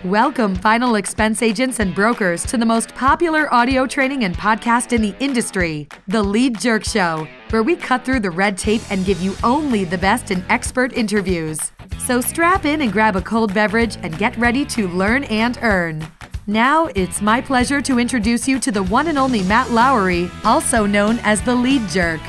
Welcome, final expense agents and brokers, to the most popular audio training and podcast in the industry, The Lead Jerk Show, where we cut through the red tape and give you only the best in expert interviews. So strap in and grab a cold beverage and get ready to learn and earn. Now, it's my pleasure to introduce you to the one and only Matt Lowery, also known as The Lead Jerk.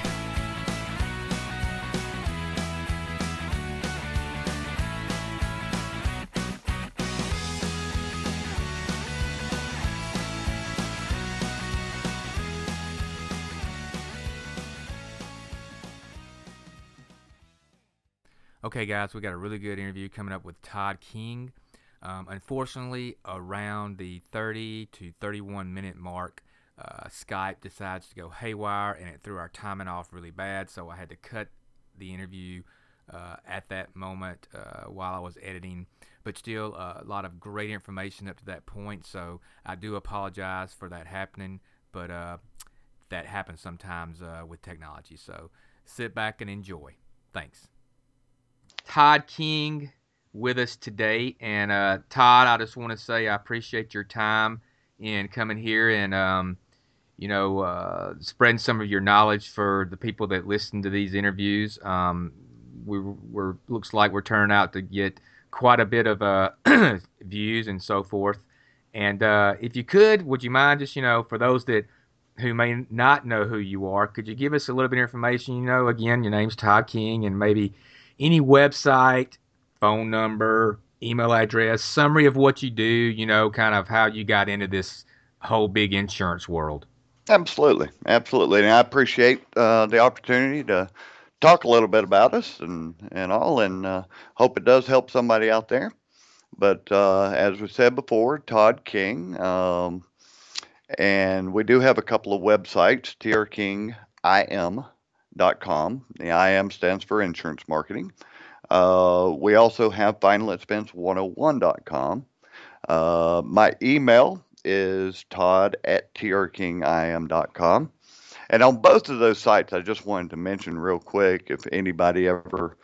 Okay, guys, we got a really good interview coming up with Todd King. Unfortunately, around the 30 to 31 minute mark, Skype decides to go haywire, and it threw our timing off really bad, so I had to cut the interview at that moment while I was editing. But still, a lot of great information up to that point, so I do apologize for that happening, but that happens sometimes with technology. So sit back and enjoy. Thanks. Todd King with us today, and Todd, I just want to say I appreciate your time in coming here and spreading some of your knowledge for the people that listen to these interviews. We're looks like we're turning out to get quite a bit of views and so forth. And if you could, would you mind just for those who may not know who you are, could you give us a little bit of information? Again, your name's Todd King, and maybe any website, phone number, email address, summary of what you do, kind of how you got into this whole big insurance world. Absolutely. And I appreciate the opportunity to talk a little bit about us and hope it does help somebody out there. But as we said before, Todd King, and we do have a couple of websites, trkingim.com. The IM stands for insurance marketing. We also have finalexpense101.com. My email is todd@trkingim.com. And on both of those sites, I just wanted to mention real quick, if anybody ever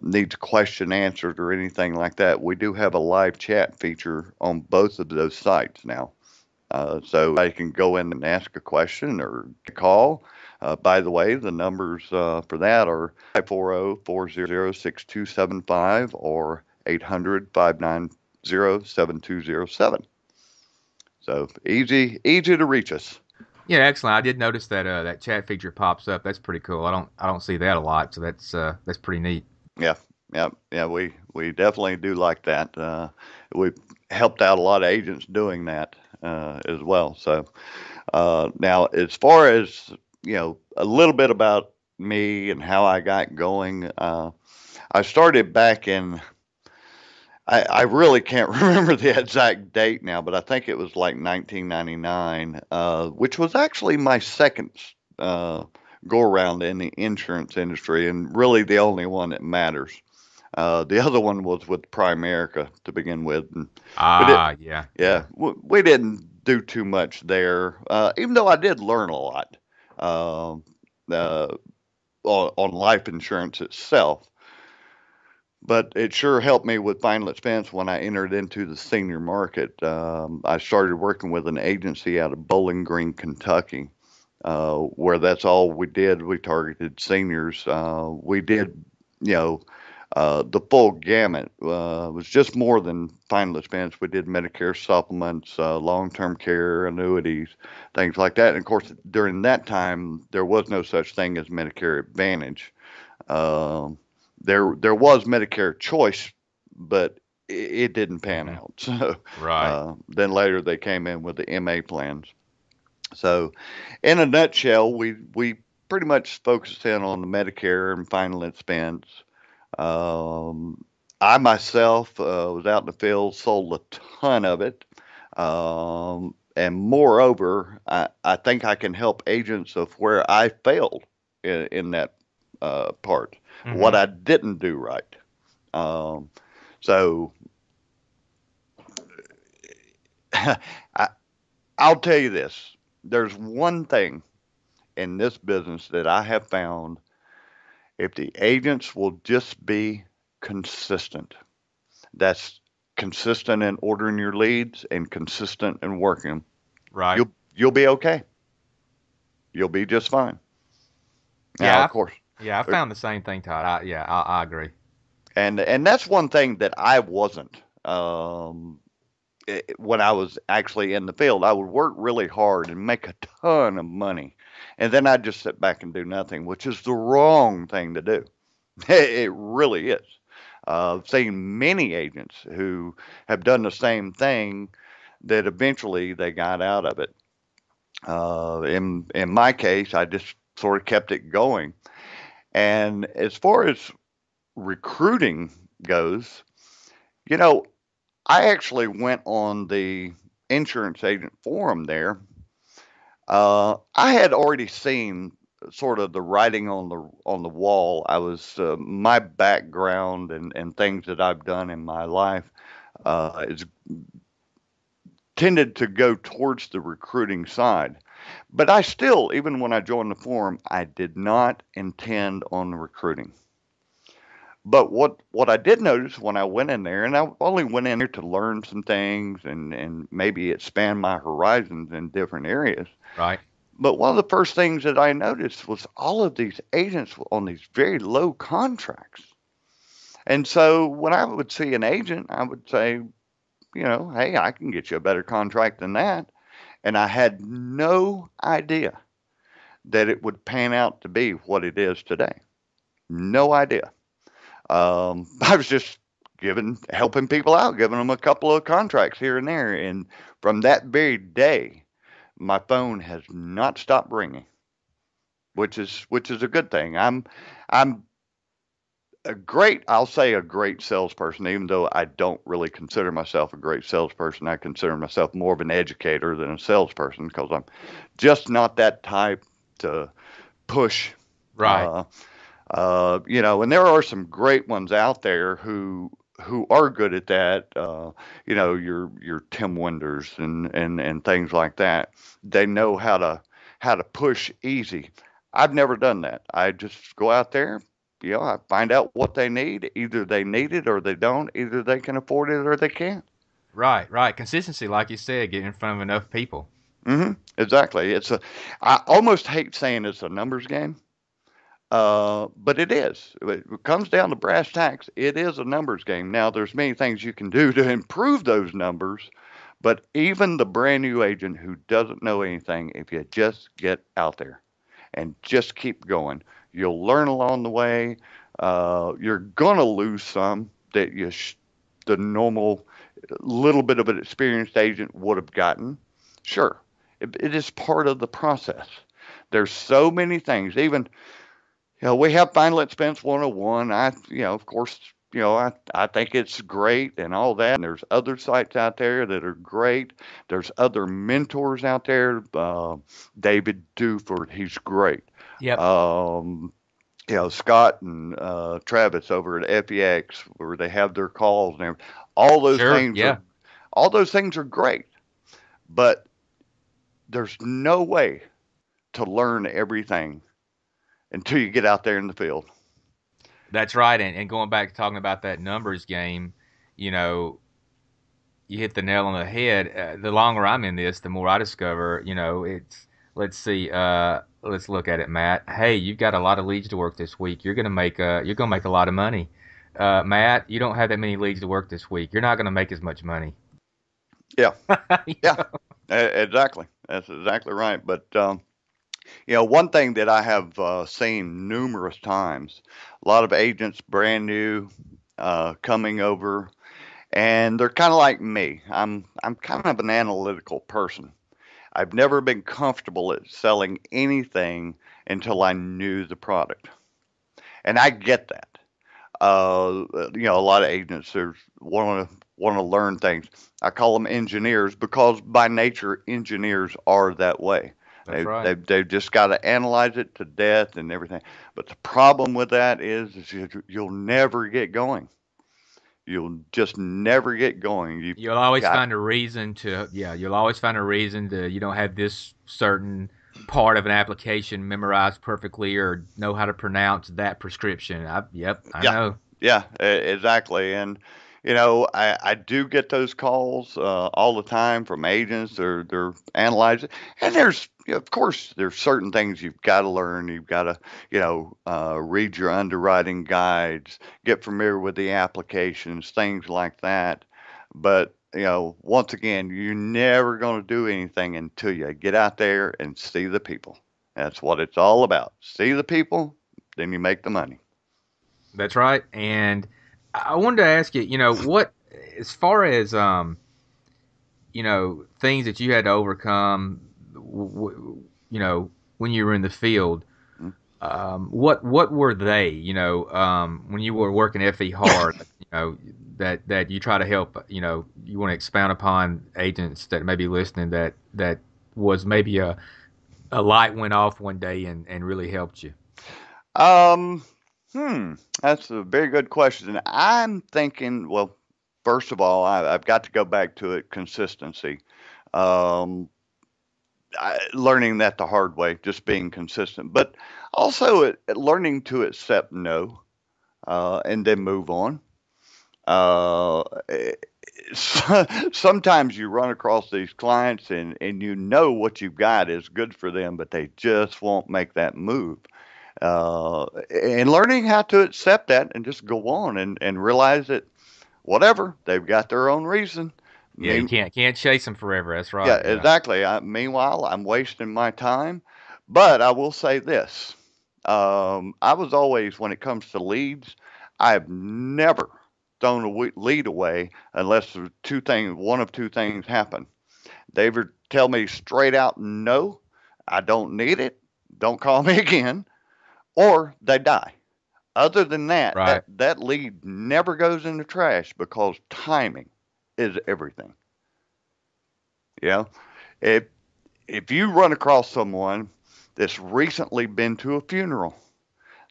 needs a question answered or anything like that, we do have a live chat feature on both of those sites now. So I can go in and ask a question or call. By the way, the numbers for that are 540-400-6275 or 800-590-7207. So easy to reach us. Yeah, excellent. I did notice that that chat feature pops up. That's pretty cool. I don't see that a lot, so that's pretty neat. Yeah. We definitely do like that. We've helped out a lot of agents doing that as well. So now, as far as a little bit about me and how I got going. I started back in, I really can't remember the exact date now, but I think it was like 1999, which was actually my second go around in the insurance industry, and really the only one that matters. The other one was with Primerica to begin with. And yeah. We didn't do too much there, even though I did learn a lot on life insurance itself. But it sure helped me with final expense when I entered into the senior market. I started working with an agency out of Bowling Green, Kentucky, where that's all we did. We targeted seniors. We did, the full gamut. It was just more than final expense. We did Medicare supplements, long-term care, annuities, things like that. And of course, during that time, there was no such thing as Medicare Advantage. There was Medicare Choice, but it didn't pan out. So right. Then later they came in with the MA plans. So in a nutshell, we pretty much focused in on the Medicare and final expense. I myself was out in the field, sold a ton of it. And moreover, I think I can help agents of where I failed in that part, what I didn't do right. So I'll tell you this. There's one thing in this business that I have found. If the agents will just be consistent, that's consistent in ordering your leads and consistent in working them, Right. you'll be okay. You'll be just fine. Now, Yeah. of course, Yeah. I found the same thing, Todd. I agree. and that's one thing that I wasn't. When I was actually in the field, I would work really hard and make a ton of money, and then I'd just sit back and do nothing, which is the wrong thing to do. It really is. I've seen many agents who have done the same thing that eventually they got out of it. In my case, I just sort of kept it going. And as far as recruiting goes, you know, I actually went on the insurance agent forum there. I had already seen sort of the writing on the wall. I was my background and things that I've done in my life is tended to go towards the recruiting side. But I still, even when I joined the forum, I did not intend on recruiting. But what I did notice when I went in there, and I only went in there to learn some things and maybe expand my horizons in different areas. Right. But one of the first things that I noticed was all of these agents were on these very low contracts. And so when I would see an agent, I would say, hey, I can get you a better contract than that. And I had no idea that it would pan out to be what it is today. No idea. I was just helping people out, giving them a couple of contracts here and there. And from that very day, my phone has not stopped ringing, which is a good thing. I'm I'll say a great salesperson, even though I don't really consider myself a great salesperson. I consider myself more of an educator than a salesperson because I'm just not that type to push. Right. Uh, and there are some great ones out there who are good at that. Your Tim Winders and things like that. They know how to push easy. I've never done that. I just go out there. I find out what they need. Either they need it or they don't. Either they can afford it or they can't. Right. Right. Consistency, like you said, getting in front of enough people. Exactly. I almost hate saying it's a numbers game. But it is. It comes down to brass tacks. It is a numbers game. Now, there's many things you can do to improve those numbers, but even the brand new agent who doesn't know anything, if you just get out there and just keep going, you'll learn along the way. You're gonna lose some that the normal little bit of an experienced agent would have gotten. Sure, it is part of the process. There's so many things, even we have final expense 101. Of course, I think it's great and all that. And there's other sites out there that are great. There's other mentors out there. David Duford, he's great. Yep. Scott and Travis over at FEX, where they have their calls and everything. All those Sure. things Yeah. are, all those things are great, but there's no way to learn everything until you get out there in the field. That's right. And going back to talking about that numbers game, you know, you hit the nail on the head. The longer I'm in this, the more I discover, it's, let's see, let's look at it, Matt. Hey, you've got a lot of leads to work this week. You're gonna make a lot of money. Matt, you don't have that many leads to work this week. You're not gonna make as much money. Yeah, yeah, exactly. That's exactly right. But one thing that I have seen numerous times, a lot of agents brand new coming over, and they're kind of like me. I'm kind of an analytical person. I've never been comfortable at selling anything until I knew the product, and I get that. A lot of agents want to learn things. I call them engineers because by nature engineers are that way. That's right. They've just got to analyze it to death and everything. But the problem with that is you'll never get going. You'll just never get going. You'll always find a reason to, yeah, you'll always find a reason to, you don't have this certain part of an application memorized perfectly or know how to pronounce that prescription. Yep, I know. Yeah, exactly. And I do get those calls all the time from agents. They're analyzing, and of course, there's certain things you've got to learn. You've got to, read your underwriting guides, get familiar with the applications, things like that. But once again, you're never going to do anything until you get out there and see the people. That's what it's all about. See the people, then you make the money. That's right. And I wanted to ask you, what, as far as, things that you had to overcome, when you were in the field, what were they, when you were working FE hard, that you try to help, you want to expound upon agents that may be listening that was maybe a light went off one day and really helped you? Um, that's a very good question. I'm thinking, well, first of all, I've got to go back to it, consistency. Um, Learning that the hard way, just being consistent, but also learning to accept no, and then move on. Uh, Sometimes you run across these clients and what you've got is good for them, but they just won't make that move. And learning how to accept that and just go on and realize that whatever, they've got their own reason. Yeah, you Me, can't chase them forever. That's yeah, right. Yeah. exactly. Meanwhile, I'm wasting my time. But I will say this. I was always, when it comes to leads, I've never thrown a lead away unless one of two things happen. They either tell me straight out, no, I don't need it, don't call me again, or they die. Other than that, Right. that lead never goes in the trash because timing is everything. You know, if if you run across someone that's recently been to a funeral,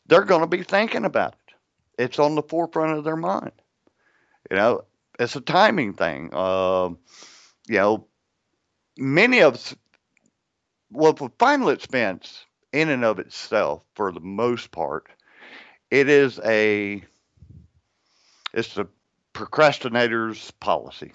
they're going to be thinking about it. It's on the forefront of their mind. You know, it's a timing thing. You know, many of us, well, for final expense in and of itself, for the most part, it is it's the procrastinator's policy.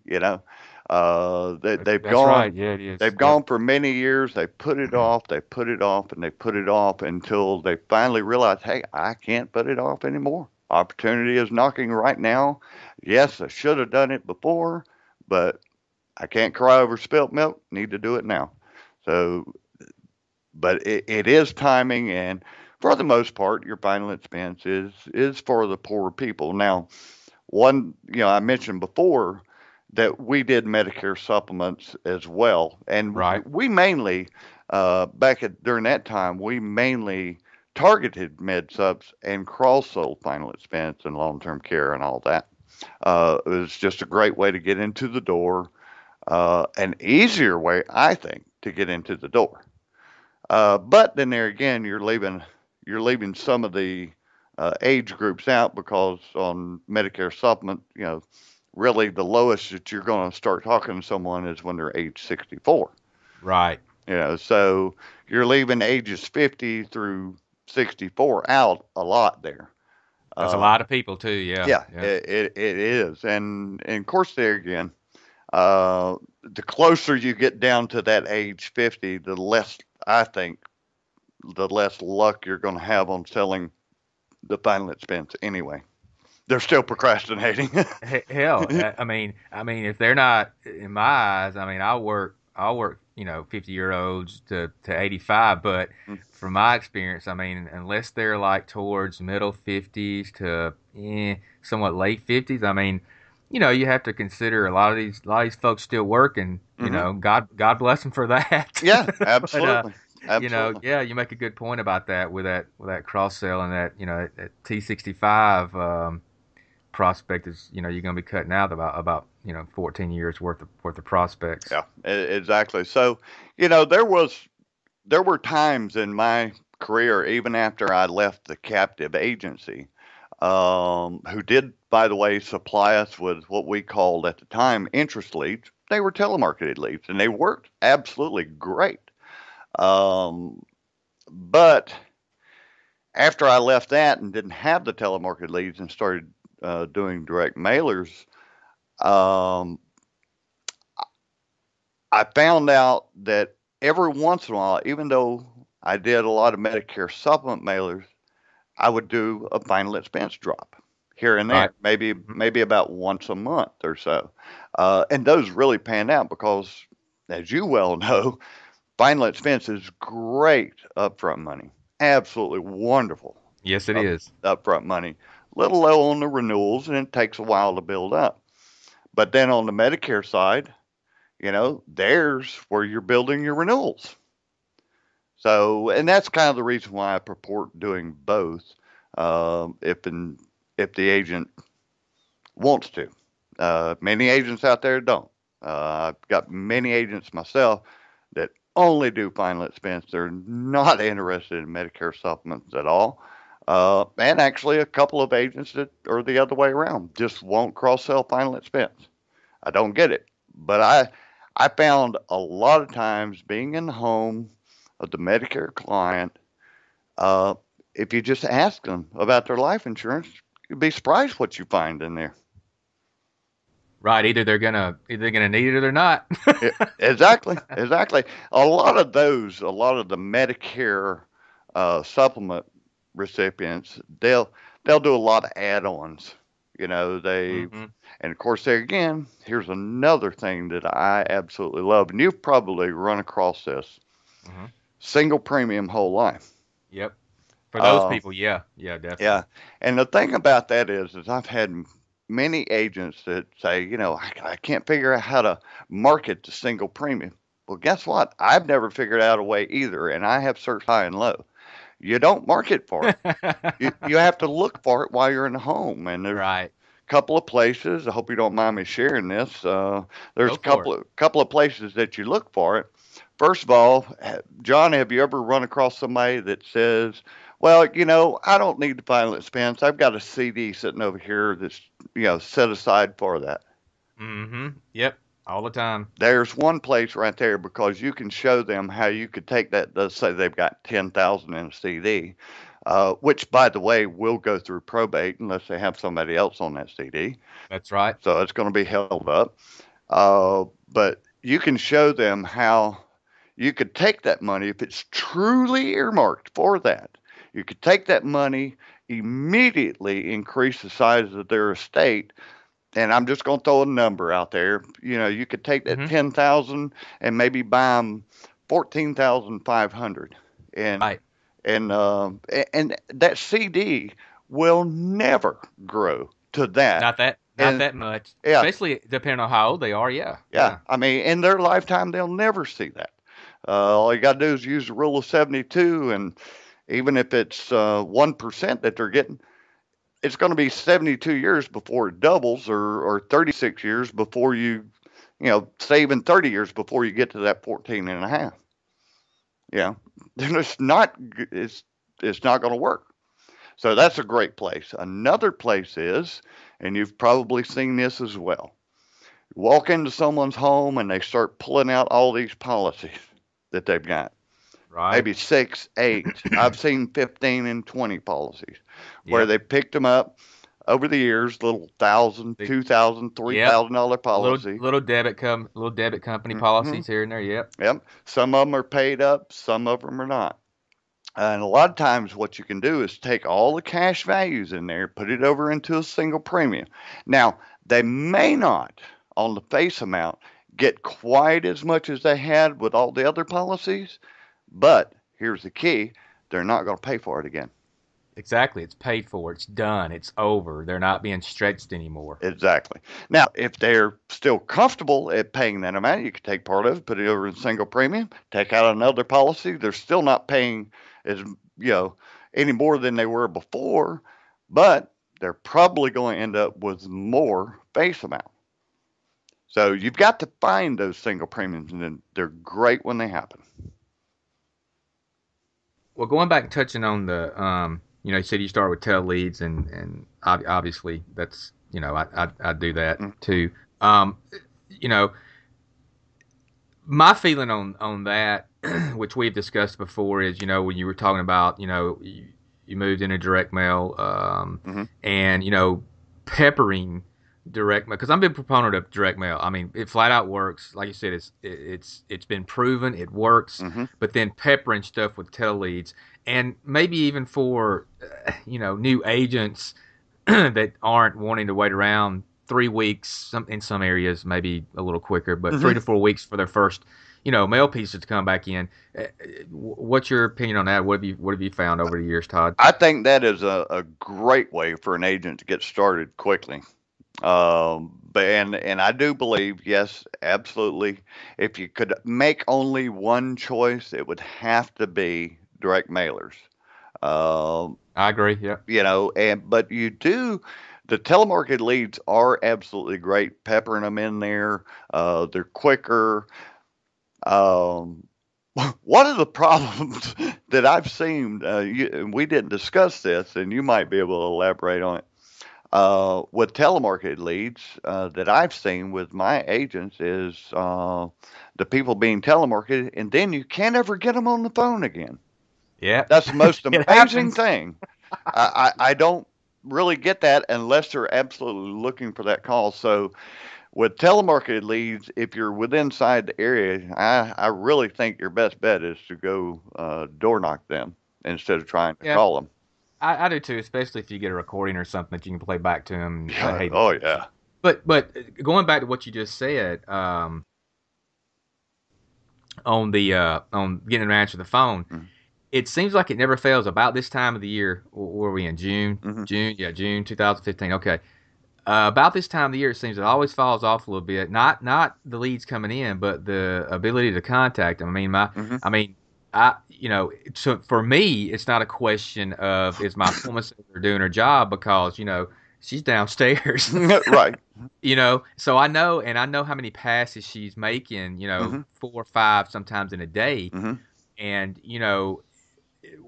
you know, That's right. Yeah, it is. they've Yep. gone for many years. They put it off. They put it off, and they put it off until they finally realize, hey, I can't put it off anymore. Opportunity is knocking right now. Yes, I should have done it before, but I can't cry over spilt milk. Need to do it now. So, but it is timing, and for the most part, your final expense is for the poor people. Now, I mentioned before that we did Medicare supplements as well, and Right. we mainly during that time we mainly targeted med subs and cross sold final expense and long term care and all that. It was just a great way to get into the door, an easier way, I think, to get into the door. But then there again, you're leaving some of the age groups out because on Medicare supplement, really the lowest that you're going to start talking to someone is when they're age 64. Right. So you're leaving ages 50 through 64 out a lot there. That's a Uh, lot of people too. Yeah. yeah, Yeah. it is, and of course there again, the closer you get down to that age 50, the less I think the less luck you're going to have on selling the final expense anyway. They're still procrastinating. Hell, I mean, if they're not in my eyes, I mean, I'll work, 50-year-olds to 85, but from my experience, I mean, unless they're like towards middle 50s to somewhat late 50s, I mean, you have to consider a lot of these folks still working. hmm God bless them for that. Yeah, But absolutely, absolutely. yeah, you make a good point about that with that cross sell and that T65 prospect is you're going to be cutting out about 14 years worth of prospects. Yeah, exactly. So, there were times in my career, even after I left the captive agency, who did, by the way, supply us with what we called at the time interest leads. They were telemarketed leads, and they worked absolutely great. Um, but after I left that and didn't have the telemarketed leads and started doing direct mailers, um, I found out that every once in a while, even though I did a lot of Medicare supplement mailers, I would do a final expense drop here and there, Right. Mhm. maybe about once a month or so. And those really panned out because, as you well know, final expense is great upfront money. Absolutely wonderful Yes, it up, is. upfront money. Little low on the renewals, and it takes a while to build up. But then on the Medicare side, there's where you're building your renewals. So, and that's kind of the reason why I purport doing both, if the agent wants to. Many agents out there don't. I've got many agents myself that only do final expense. They're not interested in Medicare supplements at all. And actually, a couple of agents that are the other way around, just won't cross sell final expense. I don't get it. But I found a lot of times being in the home of the Medicare client, uh, if you just ask them about their life insurance, you'd be surprised what you find in there. Right. Either gonna need it or they're not. Exactly, exactly. A lot of the Medicare supplement recipients, they'll do a lot of add-ons. They Hmm. and of course there again, here's another thing that I absolutely love, and you've probably run across this: Hmm. single premium whole life. Yep. For those Uh, people, yeah, yeah, yeah, definitely. and the thing about that is I've had many agents that say, I can't figure out how to market the single premium. Well, guess what? I've never figured out a way either, and I have searched high and low. You don't market for it. You have to look for it while you're in the home, and there's Right. a couple of places. I hope you don't mind me sharing this. There's Go a for it. couple of places that you look for it. First of all, John, have you ever run across somebody that says, "Well, I don't need the final expense. I've got a CD sitting over here that's set aside for that." Hmm. Yep. All the time. There's one place right there because you can show them how you could take that. Let's say they've got 10,000 in a CD, which, by the way, will go through probate unless they have somebody else on that CD. That's right. So it's going to be held up. But you can show them how you could take that money if it's truly earmarked for that. You could take that money, immediately increase the size of their estate, and I'm just going to throw a number out there. You could take that Hmm. 10,000 and maybe buy them 14,500, and Right. and that CD will never grow to that. Not And that much. yeah, Especially depending on how old they are. Yeah. yeah. Yeah. I mean, in their lifetime, they'll never see that. All you got to do is use the rule of 72, and even if it's 1% that they're getting, it's going to be 72 years before it doubles, or 36 years before saving 30 years before you get to that 14 and a half. Yeah, then it's not going to work. So that's a great place. Another place is, and you've probably seen this as well. You walk into someone's home and they start pulling out all these policies that they've got. Right. Maybe six, eight. I've seen 15 and 20 policies where Yep. they picked them up over the years, little thousand, They, $2,000, three yep. thousand dollar policy. Little debit company Hmm. policies here and there. Yep. Yep. Some of them are paid up, some of them are not. And a lot of times, what you can do is take all the cash values in there, put it over into a single premium. Now, they may not, on the face amount, get quite as much as they had with all the other policies, but here's the key: they're not going to pay for it again. Exactly. It's paid for. It's done. It's over. They're not being stretched anymore. Exactly. Now, if they're still comfortable at paying that amount, you can take part of it, put it over in single premium, take out another policy. They're still not paying as you know any more than they were before, but they're probably going to end up with more face amount. So you've got to find those single premiums, and they're great when they happen. Well, going back and touching on the, you said you start with tail leads, and obviously that's, I do that Mm. too. Um, you know, my feeling on that, which we've discussed before, is when you were talking about you moved into direct mail, Hmm. and peppering direct mail, because I'm a big proponent of direct mail. I mean, it flat out works. Like you said, it's been proven it works. Mm-hmm. But then peppering stuff with tele-leads, and maybe even for new agents that aren't wanting to wait around 3 weeks. In some areas, maybe a little quicker, but 3 to 4 weeks for their first mail pieces to come back in. What's your opinion on that? What have you found over the years, Todd? I think that is a great way for an agent to get started quickly. And I do believe, yes, absolutely. If you could make only one choice, it would have to be direct mailers. I agree. Yeah. But the telemarket leads are absolutely great, peppering them in there. They're quicker. Um, one of the problems that I've seen, we didn't discuss this, and you might be able to elaborate on it. With telemarket leads that I've seen with my agents is the people being telemarketed, and then you can't ever get them on the phone again. Yeah. That's the most It amazing happens. thing. I don't really get that unless they're absolutely looking for that call. So with telemarketed leads, if you're within inside the area, I really think your best bet is to go door knock them instead of trying to Yeah. call them. I do too, especially if you get a recording or something that you can play back to them. Yeah. Hey, Oh yeah. but going back to what you just said, on getting an answer the phone, Mhm. it seems like it never fails. About this time of the year, were we in June? Mhm. June 2015. Okay, about this time of the year, it seems it always falls off a little bit. Not the leads coming in, but the ability to contact them. Mhm. I mean, I so for me, it's not a question of is my woman doing her job, because she's downstairs. Right. So I know how many passes she's making, Mhm. 4 or 5 sometimes in a day. Mhm. And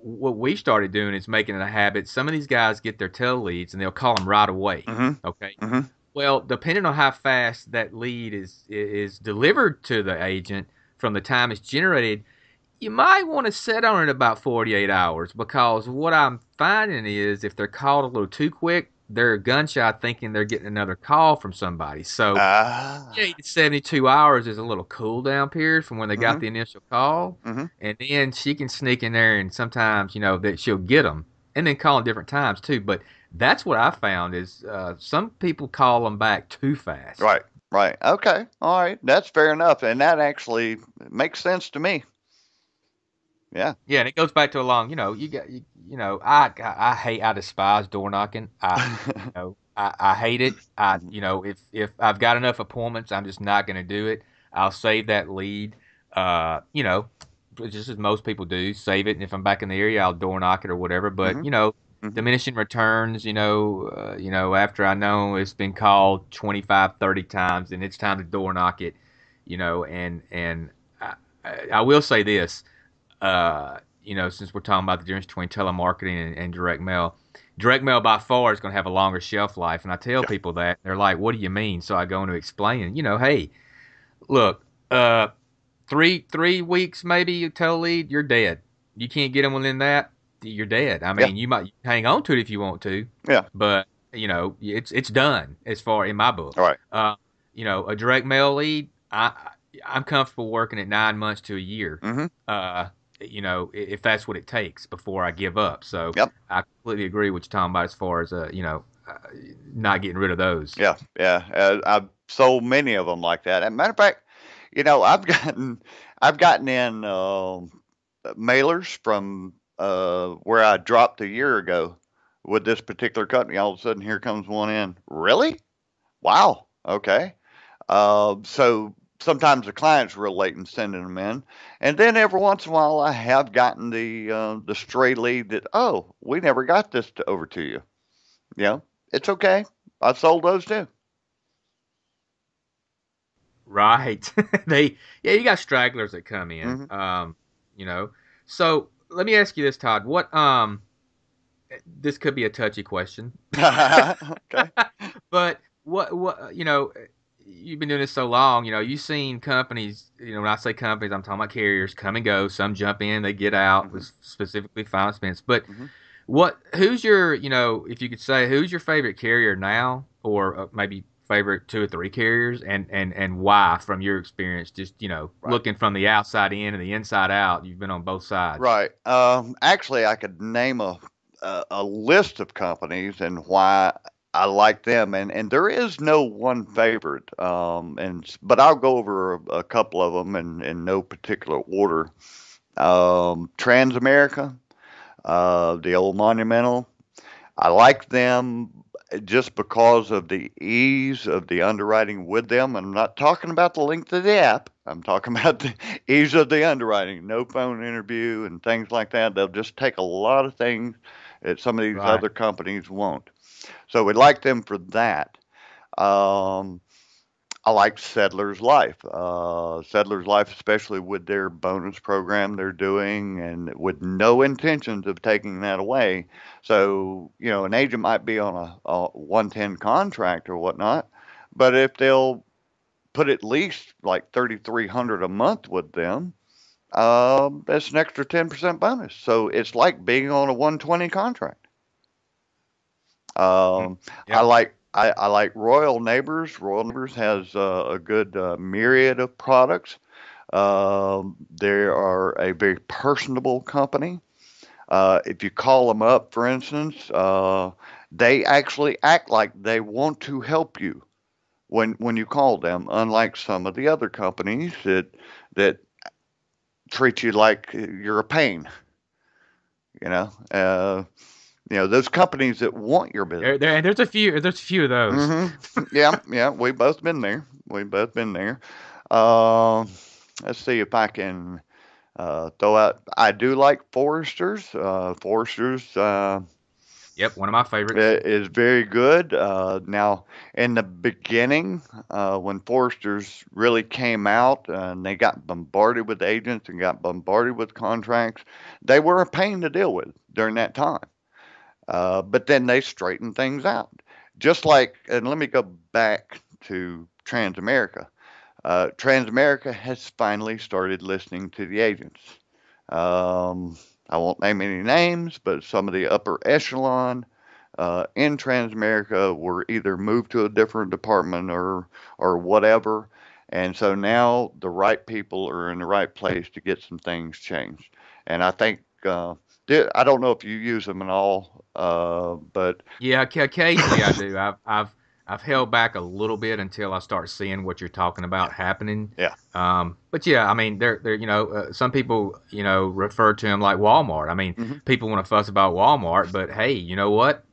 what we started doing is making it a habit. Some of these guys get their tel leads and they'll call them right away. Mhm. Okay. Mhm. Well, depending on how fast that lead is delivered to the agent from the time it's generated, you might want to set on it about 48 hours, because what I'm finding is if they're called a little too quick, they're gun shy thinking they're getting another call from somebody. So Ah. 8 to 72 hours is a little cool down period from when they got Mhm. the initial call. Mhm. And then she can sneak in there, and sometimes, that she'll get them and then call them different times too. But that's what I found is some people call them back too fast. Right. Right. Okay. All right. That's fair enough, and that actually makes sense to me. Yeah. Yeah, and it goes back to I despise door knocking. I hate it. Mhm. If I've got enough appointments, I'm just not going to do it. I'll save that lead. Uh, you know, just as most people do, save it. And if I'm back in the area, I'll door knock it or whatever. But Mhm. Mhm. diminishing returns. After I know it's been called 25, 30 times, and it's time to door knock it. And I will say this since we're talking about the difference between telemarketing and direct mail by far is going to have a longer shelf life. And I tell Yeah. people that, they're like, "What do you mean?" So I go into explaining, hey, look, uh, 3 weeks maybe you tell lead, you're dead. You can't get them within that, you're dead. I Yeah. mean, you might hang on to it if you want to, Yeah. but it's done as far in my book. All right. A direct mail lead, I'm comfortable working at 9 months to a year. Mhm. Uh, if that's what it takes before I give up. So Yep. I completely agree with what you're talking about as far as not getting rid of those. Yeah. Yeah. I've sold many of them like that. As a matter of fact, I've gotten in mailers from where I dropped a year ago with this particular company. All of a sudden, here comes one in. Really? Wow. Okay. So sometimes the client's real late in sending them in, and then every once in a while, I have gotten the stray lead that, oh, we never got this over to you. It's okay. I sold those too. Right. You got stragglers that come in. Hmm. You know. So let me ask you this, Todd. This could be a touchy question, Okay. but you've been doing this so long, you've seen companies, when I say companies, I'm talking about carriers come and go. Some jump in, they get out Hmm. with specifically final expense. But Hmm. if you could say, who's your favorite carrier now? or maybe favorite two or three carriers, and why from your experience? Just Right. looking from the outside in and the inside out, you've been on both sides. Right. Actually, I could name a list of companies and why I like them, and there is no one favorite. But I'll go over a couple of them in no particular order. Transamerica, the old Monumental. I like them just because of the ease of the underwriting with them. I'm not talking about the length of the app. I'm talking about the ease of the underwriting, no phone interview and things like that. They'll just take a lot of things that some of these Right. other companies won't. So we like them for that. Um, I like Settlers Life. Settlers Life, especially with their bonus program they're doing and with no intentions of taking that away. So, an agent might be on a 110 contract or whatnot, but if they'll put at least like 3,300 a month with them, that's an extra 10% bonus. So it's like being on a 120 contract. Mm. I Yep. like I like Royal Neighbors. Royal Neighbors has a good myriad of products. They are a very personable company. If you call them up, for instance, they actually act like they want to help you when you call them, unlike some of the other companies that treat you like you're a pain. You know, uh, those companies that want your business. And there's a few of those. Yeah, yeah, we both been there. We both been there. Uh, let's see if I can throw out. I do like Foresters. Foresters Yep, one of my favorites. is very good. Now, in the beginning, when Foresters really came out and they got bombarded with agents and got bombarded with contracts, they were a pain to deal with during that time. But then they straightened things out. Just like, and let me go back to Transamerica. Transamerica has finally started listening to the agents. Um, I won't name any names, but some of the upper echelon in Transamerica were either moved to a different department or whatever, and so now the right people are in the right place to get some things changed. And I think I don't know if you use them at all, but Yeah, occasionally I do. I've held back a little bit until I start seeing what you're talking yeah, about happening. yeah, But yeah, I mean, they're some people refer to them like Walmart. I mean, hmm people want to fuss about Walmart, but hey, you know what?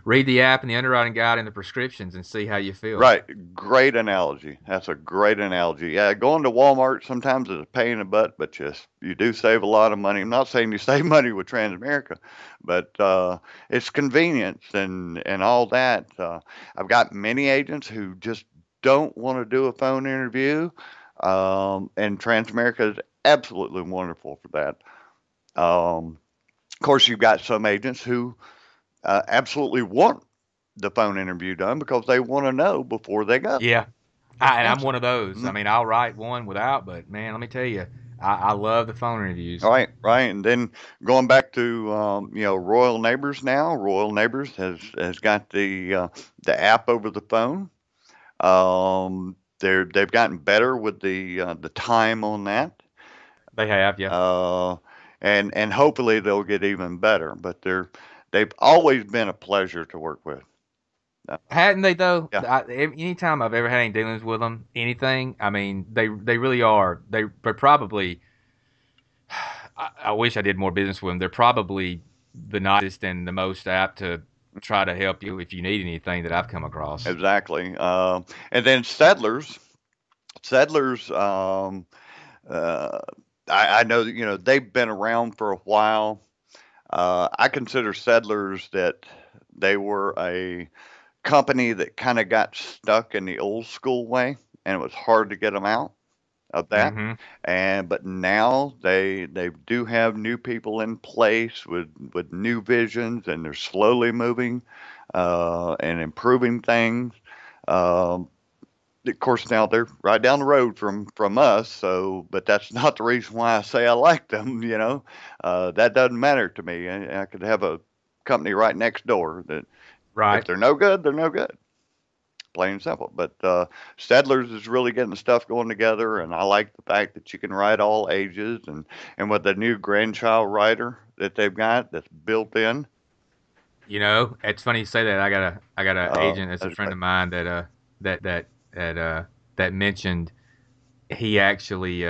Read the app and the underwriting guide and the prescriptions and see how you feel. right. Great analogy. That's a great analogy. Yeah, going to Walmart sometimes is a pain in the butt, but you do save a lot of money. I'm not saying you save money with Transamerica, but it's convenience and all that. I've got many agents who just don't want to do a phone interview, and Transamerica is absolutely wonderful for that. Of course, you've got some agents who absolutely want the phone interview done because they want to know before they go. Yeah, and I'm one of those. I Mhm. mean, I'll write one without, but man, let me tell you, I love the phone interviews. Right, right, and then going back to Royal Neighbors now. Royal Neighbors has got the app over the phone. They've gotten better with the time on that, They have, yeah. uh, and hopefully they'll get even better. But they've always been a pleasure to work with. Uh, Hadn't they though? yeah, Anytime I've ever had any dealings with them, anything, I mean, they really are. They're probably. I wish I did more business with them. They're probably the nicest and the most apt to try to help you if you need anything that I've come across. exactly. And then settlers. Uh, I know that they've been around for a while. I consider settlers that they were a company that kind of got stuck in the old school way, and it was hard to get them out of that. Mm-hmm. But now they do have new people in place with new visions, and they're slowly moving and improving things. Um, of course, now they're right down the road from us. So, but that's not the reason why I say I like them. That doesn't matter to me. I could have a company right next door that If Right. they're no good, they're no good. Plain and simple. But Settlers is really getting the stuff going together, and I like the fact that you can write all ages, and with the new grandchild writer that they've got that's built in. It's funny you say that. I got a agent that's a That's friend great. of mine that that that that mentioned he actually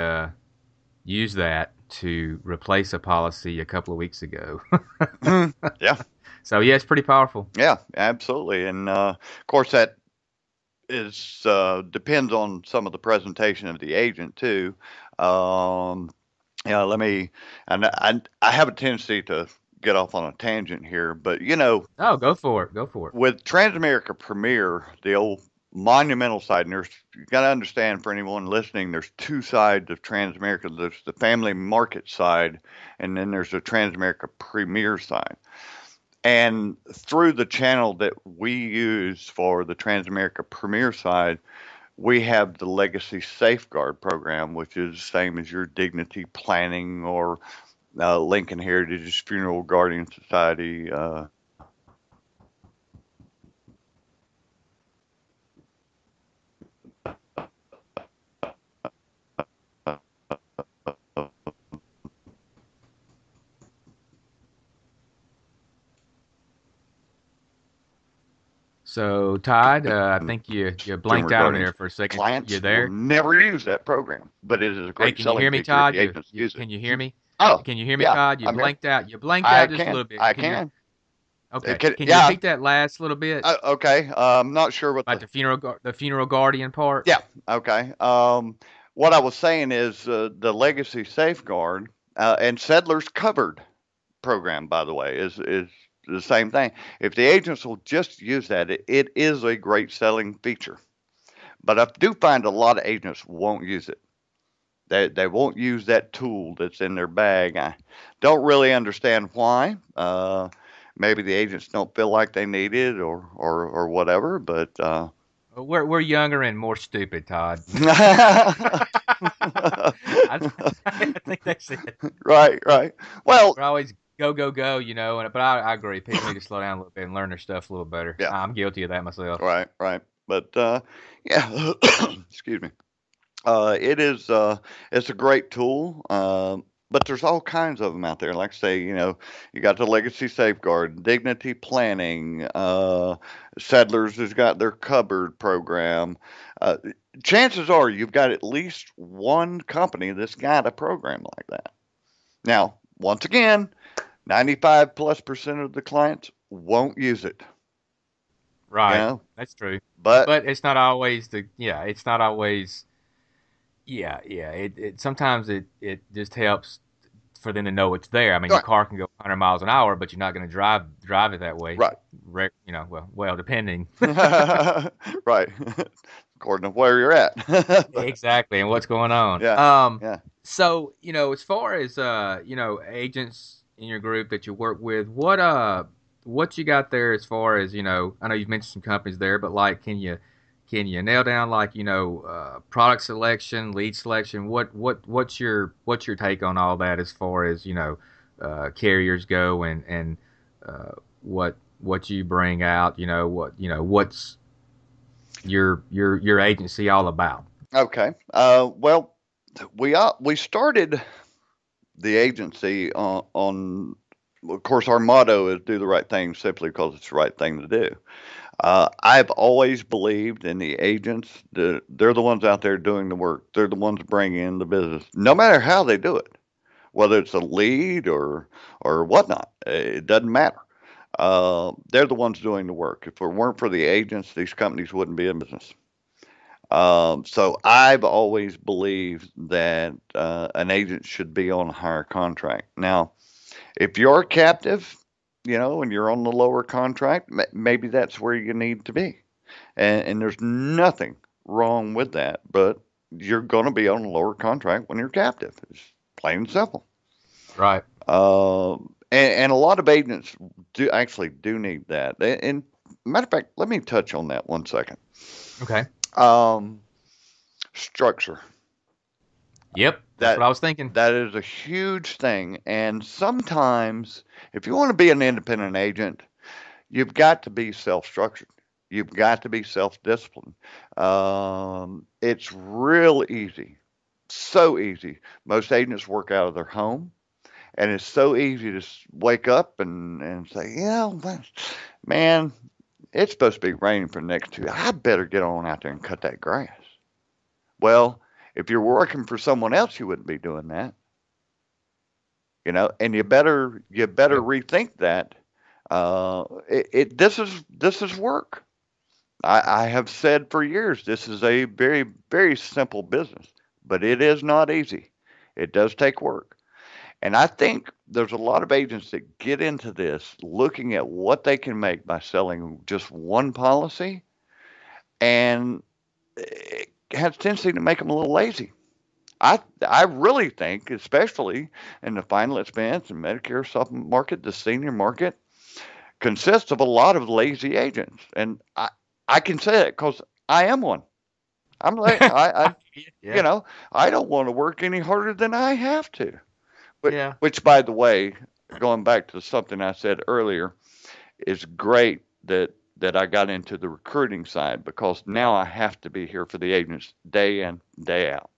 used that to replace a policy a couple of weeks ago. Yeah, So yeah, it's pretty powerful. yeah, absolutely. And of course, that is depends on some of the presentation of the agent too. Um, yeah, let me. And I have a tendency to get off on a tangent here, but Oh, go for it. Go for it. with Transamerica Premier, the old monumental side, and you got to understand for anyone listening, there's two sides of Transamerica. There's the family market side, and then there's the Transamerica Premier side. And through the channel that we use for the Transamerica Premier side, we have the Legacy Safeguard program, which is the same as your Dignity Planning or Lincoln Heritage Funeral Guardian Society. So Todd, I think you blanked Consumer out on there Guardians. for a second. You Clients will there? never use that program, but it is a Hey, great can you selling hear me, feature if Todd? the agents use it. Can you hear me? Oh, Can you hear me, yeah, Todd? You I'm here. blanked out. You blanked out just a little bit. I Can you? can. Okay. Can you Yeah, repeat that last little bit okay. I'm not sure what about the funeral guardian part? yeah, okay. What I was saying is the Legacy Safeguard and Settlers Covered program, by the way, is the same thing. If the agents will just use that, it is a great selling feature. But I do find a lot of agents won't use it. They won't use that tool that's in their bag. I don't really understand why. Maybe the agents don't feel like they need it or whatever. But We're younger and more stupid, Todd. I, I think that's it. right, right. Well, We're always go, go, go, but I agree. People need to slow down a little bit and learn their stuff a little better. yeah, I'm guilty of that myself. right, right. But yeah, excuse me. It is it's a great tool. But there's all kinds of them out there. Like I say, you got the Legacy Safeguard, Dignity Planning, Settlers has got their Cupboard program. Uh, Chances are you've got at least one company that's got a program like that. Now, once again, 95 plus percent of the clients won't use it, you Right. know, That's true. but But it's not always it's not always, yeah. It sometimes it just helps for them to know it's there. I mean, your right, car can go 100 miles an hour, but you're not going to drive it that way. right. Depending. Right. According to where you're at. But, Exactly, and what's going on. yeah, yeah. So, as far as agents in your group that you work with, what you got there as far as, I know you've mentioned some companies there, but like can you nail down like, product selection, lead selection? What's your take on all that as far as, carriers go and uh what you bring out, what's your agency all about? Okay. Well, we started the agency on of course our motto is do the right thing simply because it's the right thing to do. I've always believed in the agents. They're the ones out there doing the work. They're the ones bringing in the business, no matter how they do it, whether it's a lead or whatnot. It doesn't matter. They're the ones doing the work. If it weren't for the agents, these companies wouldn't be in business. So I've always believed that an agent should be on a higher contract. Now, if you're captive, and you're on the lower contract, maybe that's where you need to be. And there's nothing wrong with that, but you're going to be on a lower contract when you're captive. It's plain and simple. Right. And a lot of agents do need that. And matter of fact, let me touch on that 1 second. Okay. Um, Structure. Yep. That's what That I was thinking. that is a huge thing. And sometimes, if you want to be an independent agent, You've got to be self-structured. You've got to be self-disciplined. It's real easy, so easy. Most agents work out of their home, and it's so easy to wake up and say, yeah, man, it's supposed to be raining for the next 2 days. I better get on out there and cut that grass. Well, if you're working for someone else, you wouldn't be doing that, and you better rethink that. This is work. I have said for years this is a very, very simple business, but it is not easy. It does take work. And I think there's a lot of agents that get into this looking at what they can make by selling just one policy, and it has a tendency to make them a little lazy. I really think, especially in the final expense and Medicare supplement market, the senior market consists of a lot of lazy agents, and I can say it because I am one. I'm like Yeah. I don't want to work any harder than I have to. Yeah. Which, by the way, going back to something I said earlier, is great that I got into the recruiting side, because now I have to be here for the agents day in, day out.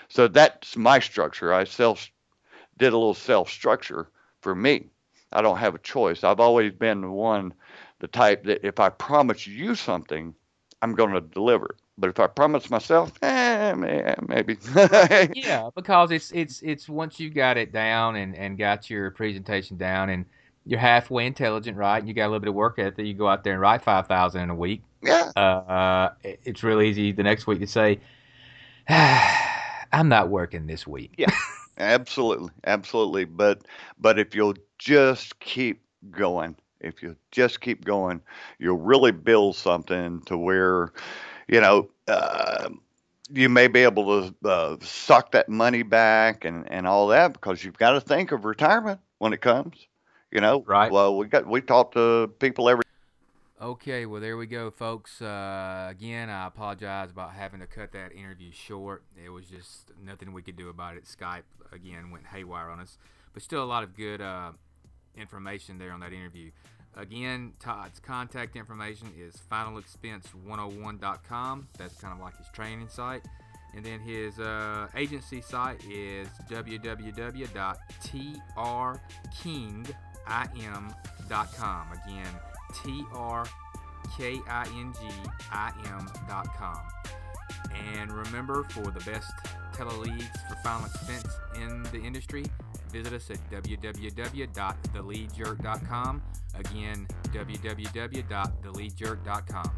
So that's my structure. I did a little self structure for me. I don't have a choice. I've always been the type that if I promise you something, I'm going to deliver it. But if I promise myself, maybe. Yeah, because it's once you got it down and got your presentation down, and you're halfway intelligent, right? And you got a little bit of work ethic, you go out there and write 5,000 in a week. Yeah. It's real easy the next week to say, I'm not working this week. Yeah. Absolutely. Absolutely. But if you'll just keep going, you'll really build something to where, you know, uh, you may be able to suck that money back and all that, because you've got to think of retirement when it comes. Right. Well, we talk to people every. Okay, well, there we go, folks. Again, I apologize about having to cut that interview short. It was just nothing we could do about it. Skype, again, went haywire on us. But still a lot of good information there on that interview. Again, Todd's contact information is finalexpense101.com. That's kind of like his training site. And then his agency site is www.trkingim.com. Again, trkingim.com. And remember, for the best teleleads for final expense in the industry, visit us at www.theleadjerk.com. Again, www.theleadjerk.com.